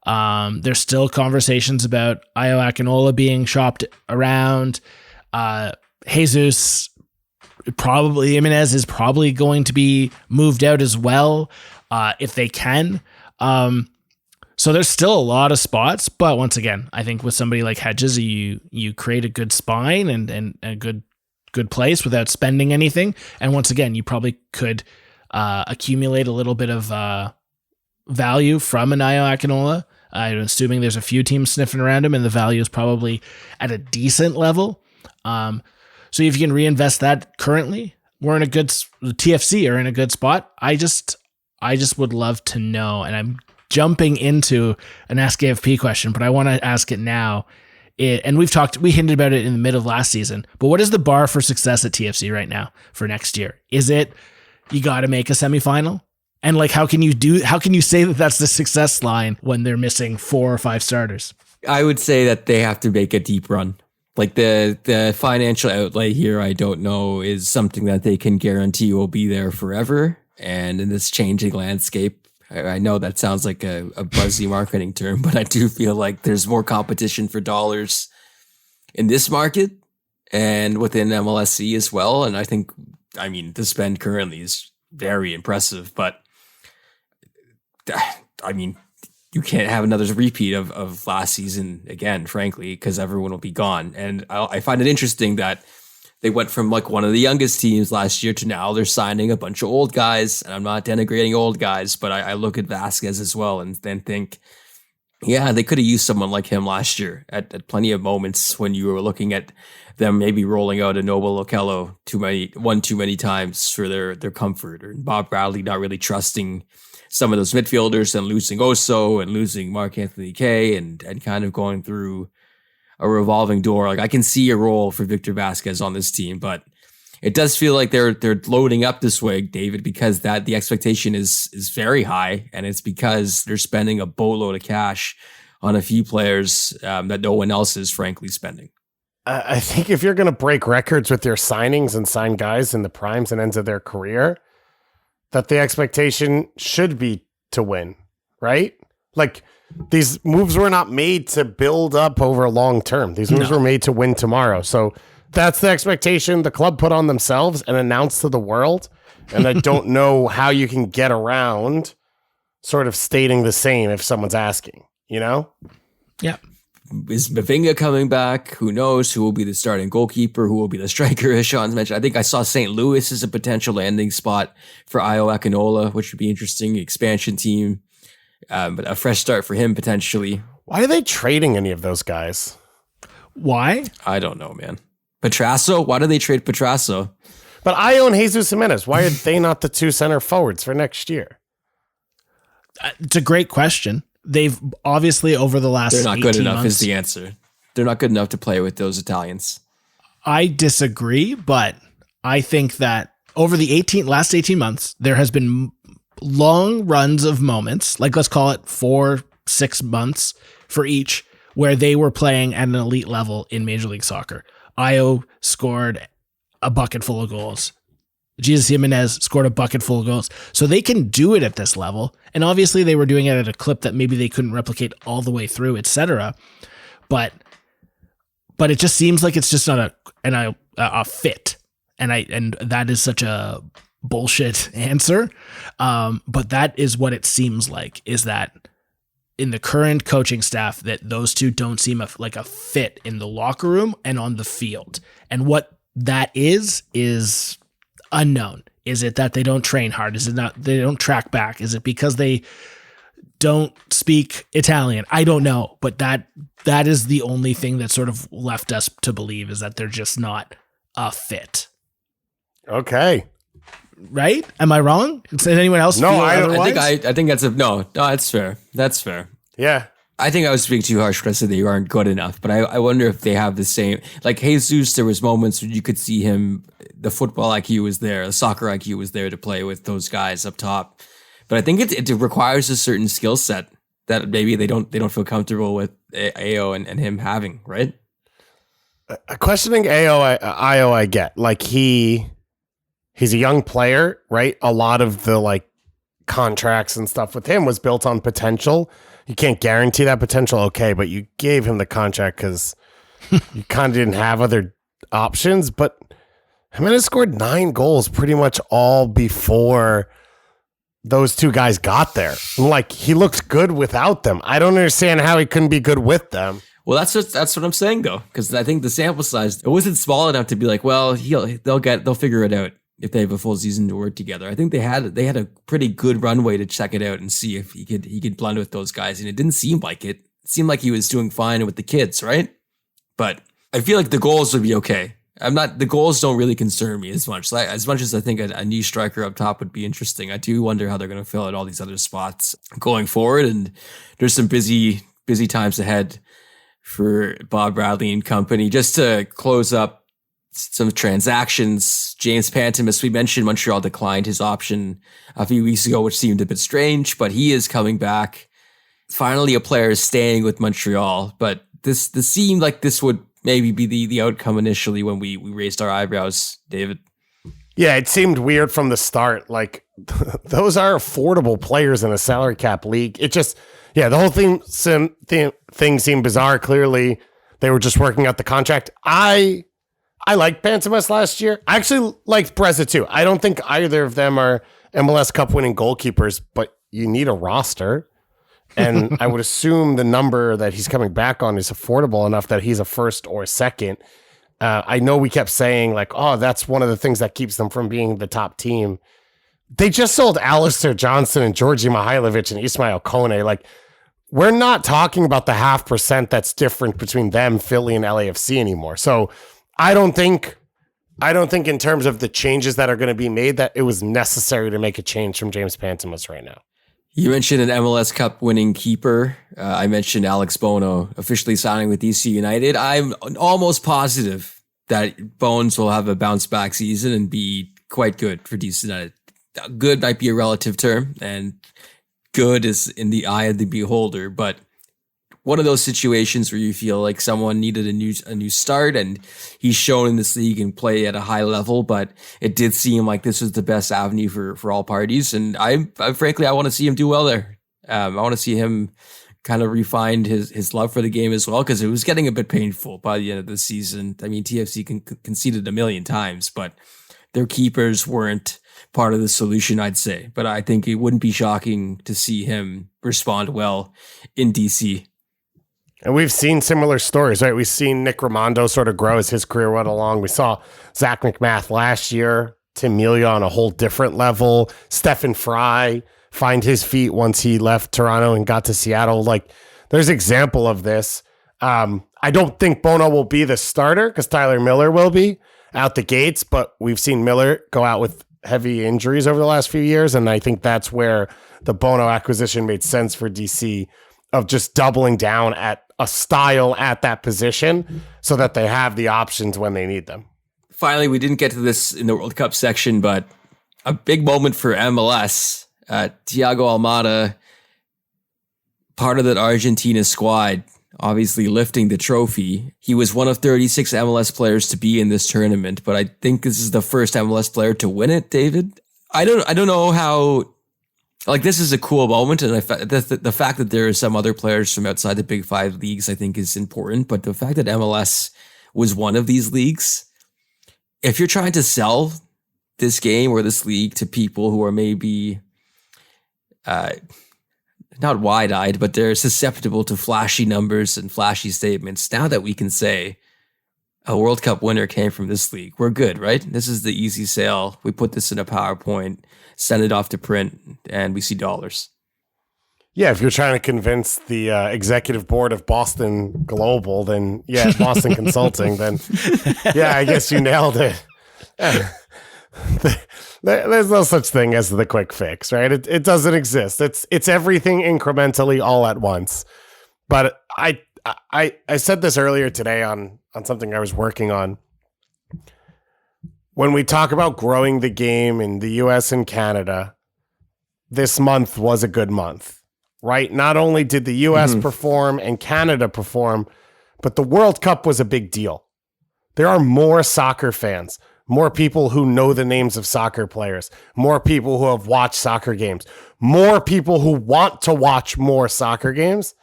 There's still conversations about Ayo Akinola being shopped around. Jesus Jimenez is probably going to be moved out as well, if they can. So there's still a lot of spots, but once again, I think with somebody like Hedges, you create a good spine and a good place without spending anything. And once again, you probably could accumulate a little bit of value from an Ayo Akinola. I'm assuming there's a few teams sniffing around him, and the value is probably at a decent level. So if you can reinvest that currently, the TFC are in a good spot. I just would love to know, and I'm jumping into an Ask AFP question, but I want to ask it now. And we hinted about it in the middle of last season, but what is the bar for success at TFC right now for next year? Is it, you got to make a semifinal? And how can you say that that's the success line when they're missing 4 or 5 starters? I would say that they have to make a deep run. The financial outlay here, I don't know, is something that they can guarantee will be there forever. And in this changing landscape, I know that sounds like a buzzy marketing term, but I do feel like there's more competition for dollars in this market and within MLSC as well. And I think, the spend currently is very impressive, but you can't have another repeat of last season again, frankly, because everyone will be gone. And I find it interesting that they went from one of the youngest teams last year to now they're signing a bunch of old guys. And I'm not denigrating old guys, but I look at Vasquez as well and then think, yeah, they could have used someone like him last year at plenty of moments when you were looking at them maybe rolling out a Noble Okello too many times for their comfort, or Bob Bradley not really trusting some of those midfielders and losing Oso and losing Mark Anthony K and kind of going through a revolving door. I can see a role for Victor Vasquez on this team, but it does feel like they're loading up this way, David, because the expectation is very high, and it's because they're spending a boatload of cash on a few players that no one else is frankly spending. I think if you're going to break records with your signings and sign guys in the primes and ends of their career, that the expectation should be to win, right? These moves were not made to build up over long term. These moves were made to win tomorrow. So that's the expectation the club put on themselves and announced to the world. And I don't know how you can get around sort of stating the same if someone's asking, Yeah. is Mavinga coming back? Who knows? Who will be the starting goalkeeper? Who will be the striker, as Sean's mentioned? I think I saw St. Louis as a potential landing spot for Io Akinola, which would be interesting. Expansion team. But a fresh start for him potentially. Why are they trading any of those guys? Why? I don't know, man. Petrasso? Why do they trade Petrasso? But Io and Jesus Jimenez, why are they not the two center forwards for next year? It's a great question. They've obviously over the last They're not good enough months, is the answer. They're not good enough to play with those Italians. I disagree, but I think that over the last 18 months, there has been long runs of moments, like let's call it 4-6 months for each, where they were playing at an elite level in Major League Soccer. Io scored a bucket full of goals. Jesus Jimenez scored a bucket full of goals. So they can do it at this level. And obviously they were doing it at a clip that maybe they couldn't replicate all the way through, etc. But it just seems like it's just not a fit. And that is such a bullshit answer. But that is what it seems like, is that in the current coaching staff, that those two don't seem like a fit in the locker room and on the field. And what that is unknown. Is it that they don't train hard? Is it not they don't track back? Is it because they don't speak Italian? I don't know, but that is the only thing that sort of left us to believe, is that they're just not a fit. Okay. Right? Am I wrong? Does anyone else No, feel I otherwise? I think that's no, that's fair. That's fair. Yeah. I think I was being too harsh when I said they aren't good enough, but I wonder if they have the same, like Jesus, there was moments where you could see him, the football IQ was there, the soccer IQ was there to play with those guys up top. But I think it requires a certain skill set that maybe they don't feel comfortable with AO and him having, right? Questioning Io, I get. Like he's a young player, right? A lot of the like contracts and stuff with him was built on potential. You can't guarantee that potential, okay, but you gave him the contract because you kind of didn't have other options. But Jimenez scored 9 goals pretty much all before those two guys got there. Like, he looked good without them. I don't understand how he couldn't be good with them. Well, that's what I'm saying though, because I think the sample size, it wasn't small enough to be like, well, they'll figure it out if they have a full season to work together. I think they had a pretty good runway to check it out and see if he could blend with those guys, and it didn't seem like it. It seemed like he was doing fine with the kids, right? But I feel like the goals would be okay. The goals don't really concern me as much. As much as I think a new striker up top would be interesting, I do wonder how they're going to fill out all these other spots going forward. And there's some busy times ahead for Bob Bradley and company. Just to close up some transactions, James Panton, as we mentioned, Montreal declined his option a few weeks ago, which seemed a bit strange, but he is coming back. Finally, a player is staying with Montreal, but this seemed like this would maybe be the outcome initially when we raised our eyebrows, David. Yeah, it seemed weird from the start. Like, those are affordable players in a salary cap league. It just, yeah, the whole thing seemed bizarre. Clearly, they were just working out the contract. I liked Pantomas last year. I actually liked Breza too. I don't think either of them are MLS Cup winning goalkeepers, but you need a roster. And I would assume the number that he's coming back on is affordable enough that he's a first or second. I know we kept saying like, oh, that's one of the things that keeps them from being the top team. They just sold Alistair Johnson and Georgi Mihailovic and Ismail Kone. Like, we're not talking about the 0.5% that's different between them, Philly, and LAFC anymore. So I don't think in terms of the changes that are going to be made that it was necessary to make a change from James Pantomas right now. You mentioned an MLS Cup winning keeper. I mentioned Alex Bono officially signing with DC United. I'm almost positive that Bones will have a bounce back season and be quite good for DC United. Good might be a relative term, and good is in the eye of the beholder, but one of those situations where you feel like someone needed a new start, and he's shown in this league and play at a high level, but it did seem like this was the best avenue for all parties. And I frankly, I want to see him do well there. I want to see him kind of refine his love for the game as well, because it was getting a bit painful by the end of the season. I mean, TFC conceded a million times, but their keepers weren't part of the solution, I'd say. But I think it wouldn't be shocking to see him respond well in DC. And we've seen similar stories, right? We've seen Nick Rimando sort of grow as his career went along. We saw Zach McMath last year, Tim Melia on a whole different level, Stephen Fry find his feet once he left Toronto and got to Seattle. Like, there's example of this. I don't think Bono will be the starter because Tyler Miller will be out the gates, but we've seen Miller go out with heavy injuries over the last few years, and I think that's where the Bono acquisition made sense for DC, of just doubling down at a style at that position so that they have the options when they need them. Finally, we didn't get to this in the World Cup section, but a big moment for MLS. Thiago Almada, part of that Argentina squad, obviously lifting the trophy. He was one of 36 MLS players to be in this tournament, but I think this is the first MLS player to win it, David. I don't know how, like, this is a cool moment, and the fact that there are some other players from outside the Big Five leagues, I think, is important, but the fact that MLS was one of these leagues, if you're trying to sell this game or this league to people who are maybe not wide-eyed, but they're susceptible to flashy numbers and flashy statements, now that we can say a World Cup winner came from this league, we're good, right? This is the easy sale. We put this in a PowerPoint, send it off to print, and we see dollars. Yeah, if you're trying to convince the executive board of Boston Global, then yeah, Boston Consulting, then yeah, I guess you nailed it. There's no such thing as the quick fix, right? It doesn't exist. It's everything incrementally all at once. But I said this earlier today on something I was working on. When we talk about growing the game in the US and Canada, this month was a good month, right? Not only did the US perform and Canada perform, but the World Cup was a big deal. There are more soccer fans, more people who know the names of soccer players, more people who have watched soccer games, more people who want to watch more soccer games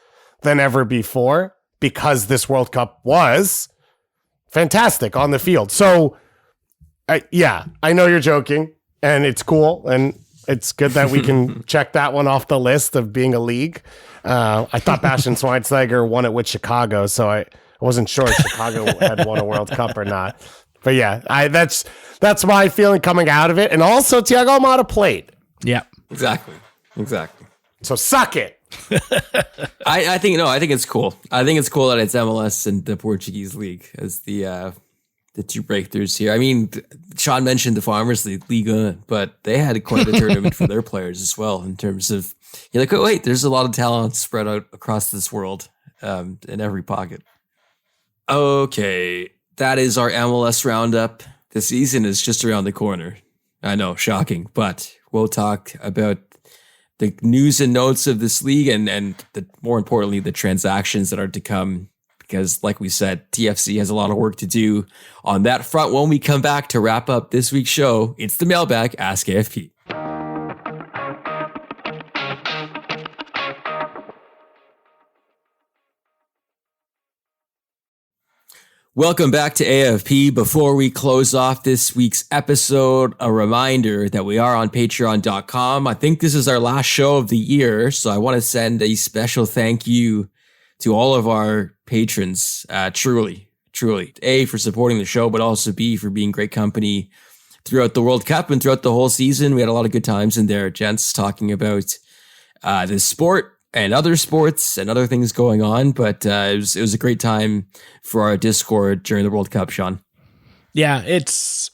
than ever before, because this World Cup was fantastic on the field. So, yeah, I know you're joking, and it's cool, and it's good that we can check that one off the list of being a league. I thought Bastian Schweinsteiger won it with Chicago, so I wasn't sure if Chicago had won a World Cup or not. But yeah, that's my feeling coming out of it. And also, Thiago Almada played. Yeah, Exactly. So suck it. I think it's cool. I think it's cool that it's MLS and the Portuguese league as the two breakthroughs here. I mean, Sean mentioned the Farmers League, Liga, but they had quite a tournament for their players as well, in terms of, you're like, oh wait, there's a lot of talent spread out across this world, in every pocket. Okay, that is our MLS roundup. The season is just around the corner. I know, shocking, but we'll talk about the news and notes of this league and more importantly, the transactions that are to come, because like we said, TFC has a lot of work to do on that front. When we come back to wrap up this week's show, it's the Mailbag Ask AFP. Welcome back to AFP. Before we close off this week's episode, a reminder that we are on patreon.com. I think this is our last show of the year, so I want to send a special thank you to all of our patrons. Truly. A, for supporting the show, but also B, for being great company throughout the World Cup and throughout the whole season. We had a lot of good times in there, gents, talking about the sport and other sports and other things going on. But it was a great time for our Discord during the World Cup, Sean. Yeah, it's,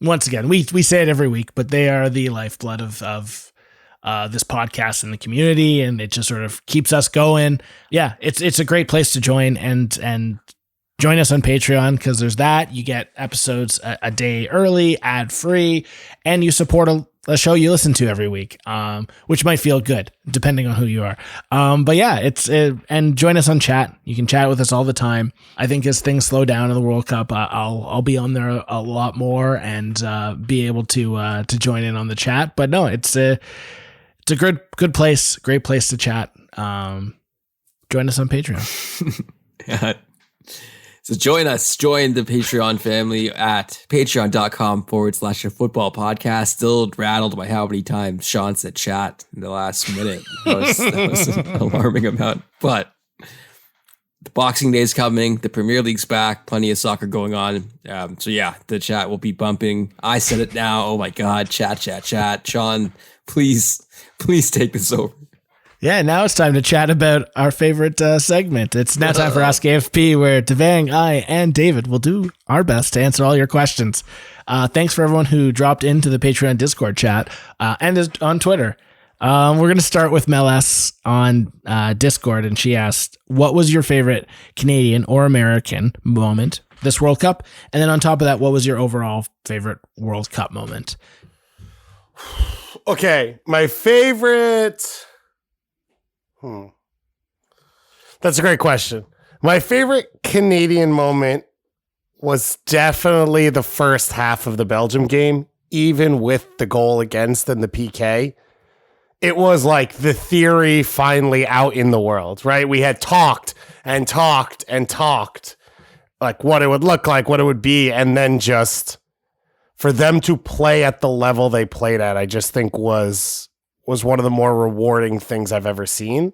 once again, we say it every week, but they are the lifeblood of this podcast and the community, and it just sort of keeps us going. Yeah, it's a great place to join and join us on Patreon, because there's that. You get episodes a day early, ad-free, and you support a show you listen to every week, which might feel good depending on who you are. But yeah, and join us on chat. You can chat with us all the time. I think as things slow down in the World Cup, I'll be on there a lot more and be able to join in on the chat. But no, it's a good place, great place to chat. Join us on Patreon. Yeah. So join the Patreon family at patreon.com/football podcast. Still rattled by how many times Sean said chat in the last minute. That was an alarming amount. But Boxing Day's coming. The Premier League's back. Plenty of soccer going on. So yeah, the chat will be bumping. I said it now. Oh my God. Chat. Sean, please take this over. Yeah, now it's time to chat about our favorite segment. It's now time for Ask AFP, where Devang, I, and David will do our best to answer all your questions. Thanks for everyone who dropped into the Patreon Discord chat and is on Twitter. We're going to start with Mel S on Discord, and she asked, what was your favorite Canadian or American moment this World Cup? And then on top of that, what was your overall favorite World Cup moment? Okay, my favorite... That's a great question. My favorite Canadian moment was definitely the first half of the Belgium game, even with the goal against and the PK. It was like the theory finally out in the world, right? We had talked, like what it would look like, what it would be, and then just for them to play at the level they played at, I just think was one of the more rewarding things I've ever seen.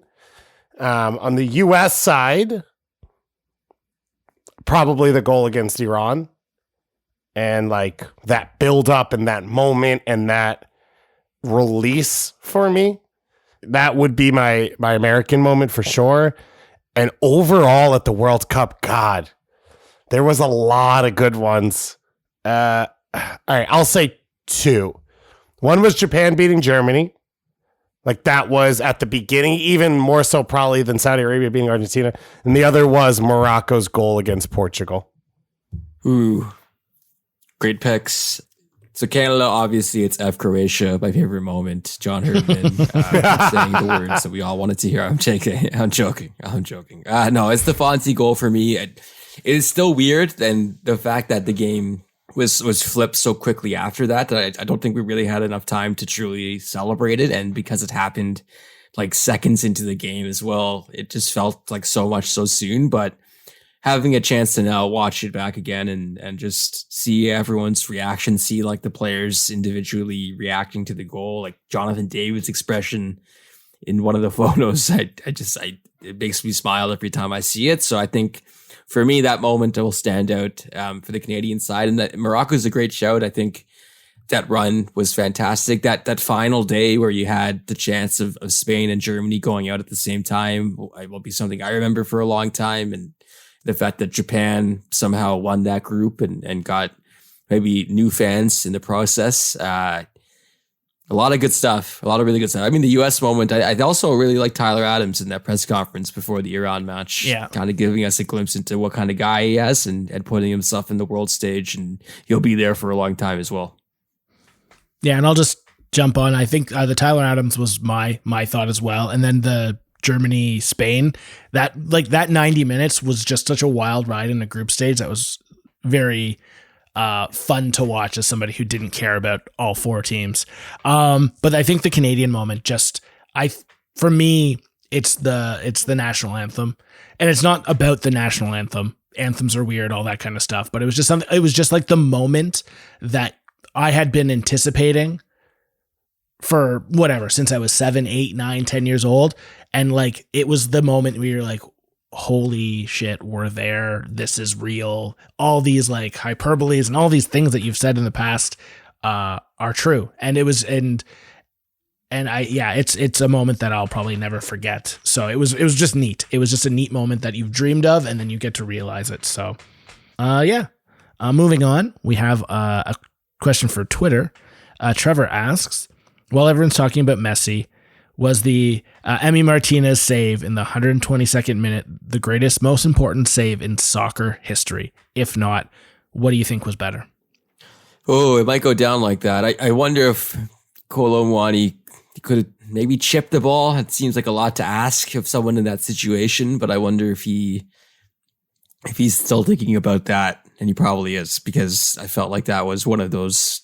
On the U.S. side, probably the goal against Iran, and like that build up and that moment and that release for me. That would be my American moment for sure. And overall at the World Cup, God, there was a lot of good ones. All right, I'll say two. One was Japan beating Germany. Like that was at the beginning, even more so probably than Saudi Arabia beating Argentina. And the other was Morocco's goal against Portugal. Ooh, great picks. So Canada, obviously, it's F Croatia, my favorite moment. John Herdman saying the words that we all wanted to hear. I'm joking. No, it's the Fonzie goal for me. It is still weird, and the fact that the game was flipped so quickly after that I don't think we really had enough time to truly celebrate it. And because it happened like seconds into the game as well, it just felt like so much so soon. But having a chance to now watch it back again and just see everyone's reaction, see like the players individually reacting to the goal, like Jonathan David's expression in one of the photos, it makes me smile every time I see it. So I think for me, that moment will stand out for the Canadian side. And that Morocco is a great shout. I think that run was fantastic. That final day where you had the chance of Spain and Germany going out at the same time will be something I remember for a long time. And the fact that Japan somehow won that group and got maybe new fans in the process. A lot of good stuff. A lot of really good stuff. I mean, the U.S. moment, I also really like Tyler Adams in that press conference before the Iran match. Yeah. Kind of giving us a glimpse into what kind of guy he has and putting himself in the world stage. And he'll be there for a long time as well. Yeah, and I'll just jump on. I think the Tyler Adams was my thought as well. And then the Germany, Spain, that 90 minutes was just such a wild ride in a group stage. That was very fun to watch as somebody who didn't care about all four teams. But I think the Canadian moment for me, it's the national anthem, and it's not about the national anthem. Anthems are weird, all that kind of stuff. But it was just something, it was just like the moment that I had been anticipating for whatever, since I was 7, 8, 9, 10 years old. And like, it was the moment where you're like, holy shit, we're there. This is real. All these like hyperboles and all these things that you've said in the past are true. And it was, it's a moment that I'll probably never forget. So it was just neat. It was just a neat moment that you've dreamed of, and then you get to realize it. So, moving on, we have a question for Twitter. Trevor asks, while everyone's talking about Messi, was the Emi Martinez save in the 122nd minute the greatest, most important save in soccer history? If not, what do you think was better? Oh, it might go down like that. I wonder if Kolo Muani could have maybe chipped the ball. It seems like a lot to ask of someone in that situation, but I wonder if he's still thinking about that, and he probably is, because I felt like that was one of those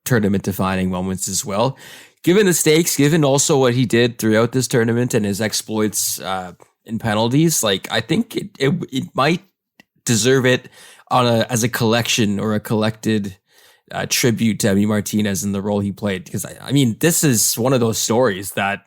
tournament defining moments as well. Given the stakes, given also what he did throughout this tournament and his exploits in penalties, like I think it might deserve it as a collection or a collected tribute to Emi Martinez and the role he played. Because I mean, this is one of those stories that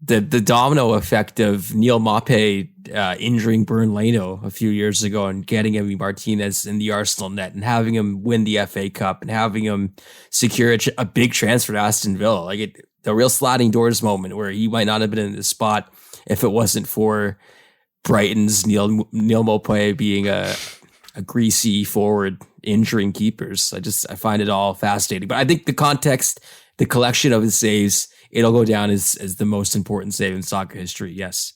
the domino effect of Neil Mbappe injuring Bernd Leno a few years ago and getting Emi Martinez in the Arsenal net and having him win the FA Cup and having him secure a big transfer to Aston Villa. Like the real sliding doors moment where he might not have been in this spot if it wasn't for Brighton's Neil Mbappe being a greasy forward injuring keepers. I find it all fascinating. But I think the context, the collection of his saves, it'll go down as the most important save in soccer history. Yes.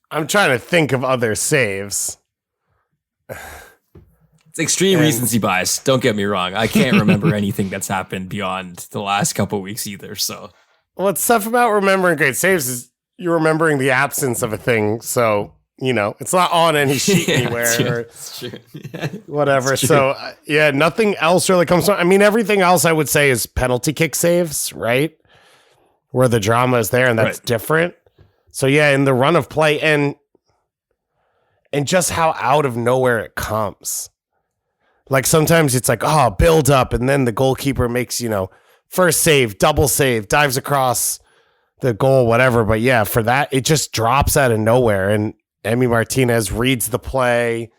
I'm trying to think of other saves. It's extreme recency bias. Don't get me wrong. I can't remember anything that's happened beyond the last couple of weeks either. So what's tough about remembering great saves is you're remembering the absence of a thing. So, it's not on any sheet anywhere or whatever. So, nothing else really comes to. I mean, everything else I would say is penalty kick saves, right? Where the drama is there and that's different. So, in the run of play and just how out of nowhere it comes. Like sometimes it's like, build up. And then the goalkeeper makes, first save, double save, dives across the goal, whatever. But for that, it just drops out of nowhere. And Emi Martinez reads the play.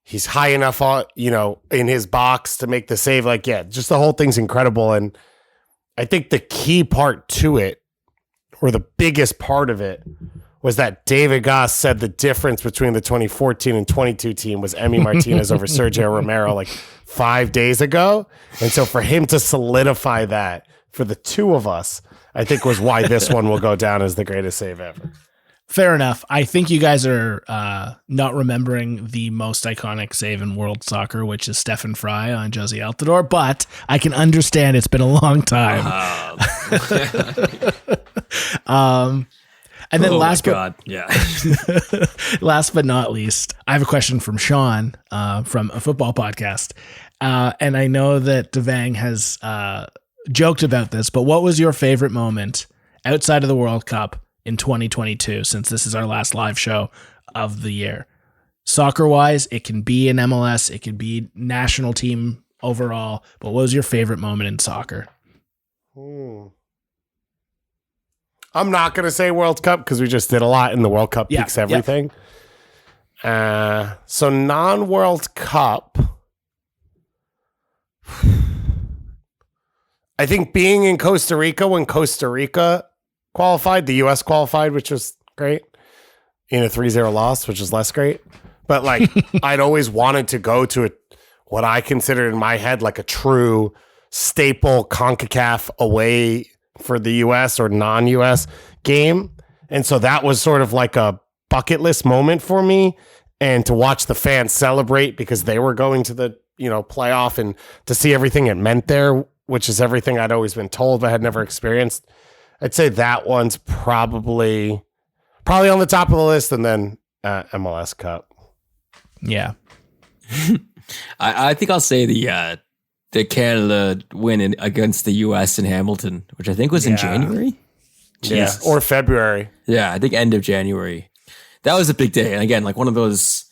He's high enough on, in his box to make the save. Like, just the whole thing's incredible. And I think the key part to it, or the biggest part of it, was that David Goss said the difference between the 2014 and 22 team was Emi Martinez over Sergio Romero like 5 days ago. And so for him to solidify that for the two of us, I think was why this one will go down as the greatest save ever. Fair enough. I think you guys are not remembering the most iconic save in world soccer, which is Stefan Fry on Josie Altidore, but I can understand it's been a long time. And then last but not least, I have a question from Sean from a football podcast. And I know that Devang has joked about this, but what was your favorite moment outside of the World Cup in 2022, since this is our last live show of the year? Soccer-wise, it can be in MLS, it can be national team overall, but what was your favorite moment in soccer? I'm not going to say World Cup because we just did a lot in the World Cup peaks everything. So non-World Cup, I think being in Costa Rica when Costa Rica qualified, the U.S. qualified, which was great, in a 3-0 loss, which is less great. But like, I'd always wanted to go to what I considered in my head like a true staple CONCACAF away for the U.S. or non-U.S. game. And so that was sort of like a bucket list moment for me. And to watch the fans celebrate because they were going to the, playoff, and to see everything it meant there, which is everything I'd always been told but had never experienced. I'd say that one's probably on the top of the list, and then MLS Cup. Yeah. I think I'll say the Canada win against the U.S. in Hamilton, which I think was in January. Jesus. Yeah, or February. Yeah, I think end of January. That was a big day. And again, like one of those,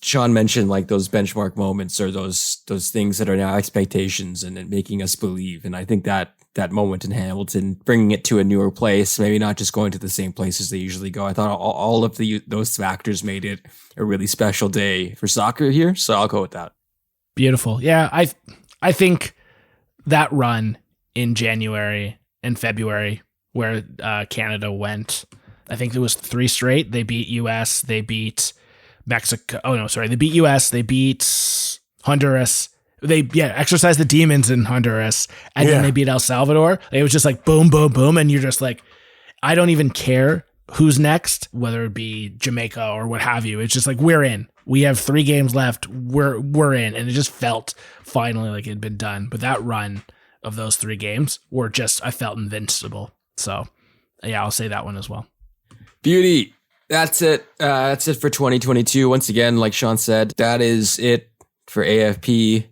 Sean mentioned, like those benchmark moments or those things that are now expectations and making us believe. And I think that moment in Hamilton, bringing it to a newer place, maybe not just going to the same places they usually go. I thought all of those factors made it a really special day for soccer here. So I'll go with that. Beautiful. Yeah, I think that run in January and February where Canada went, I think there was 3 straight. They beat US, they beat Mexico. Oh no, sorry. They beat US, they beat Honduras. They exercised the demons in Honduras, and then they beat El Salvador. It was just like boom, boom, boom, and you're just like, I don't even care who's next, whether it be Jamaica or what have you. It's just like, we're in. We have 3 games left. We're in, and it just felt finally like it had been done. But that run of those 3 games were just, I felt invincible. So yeah, I'll say that one as well. Beauty. That's it. That's it for 2022. Once again, like Sean said, that is it for AFP.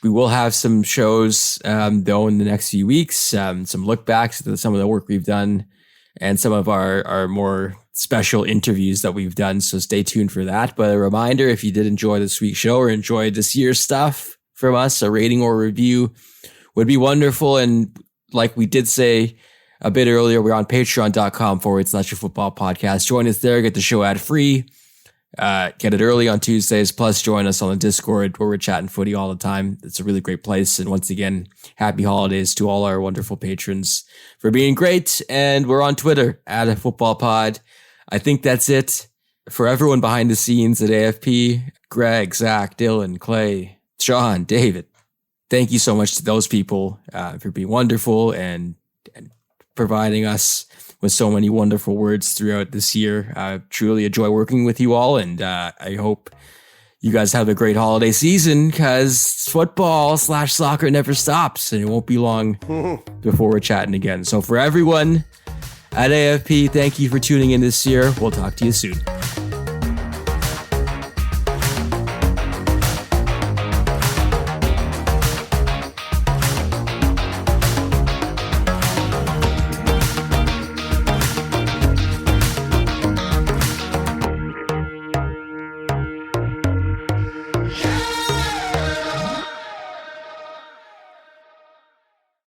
We will have some shows, though, in the next few weeks, some look backs to some of the work we've done and some of our more special interviews that we've done. So stay tuned for that. But a reminder, if you did enjoy this week's show or enjoyed this year's stuff from us, a rating or review would be wonderful. And like we did say a bit earlier, we're on patreon.com/football podcast. Join us there, get the show ad free, get it early on Tuesdays, plus join us on the Discord where we're chatting footy all the time. It's a really great place. And once again, happy holidays to all our wonderful patrons for being great. And we're on Twitter @footballpod. I think that's it. For everyone behind the scenes at AFP, Greg, Zach, Dylan, Clay, Sean, David, thank you so much to those people for being wonderful and providing us with so many wonderful words throughout this year. I truly enjoy working with you all, and I hope you guys have a great holiday season, because football/soccer never stops, and it won't be long before we're chatting again. So for everyone at AFP, thank you for tuning in this year. We'll talk to you soon.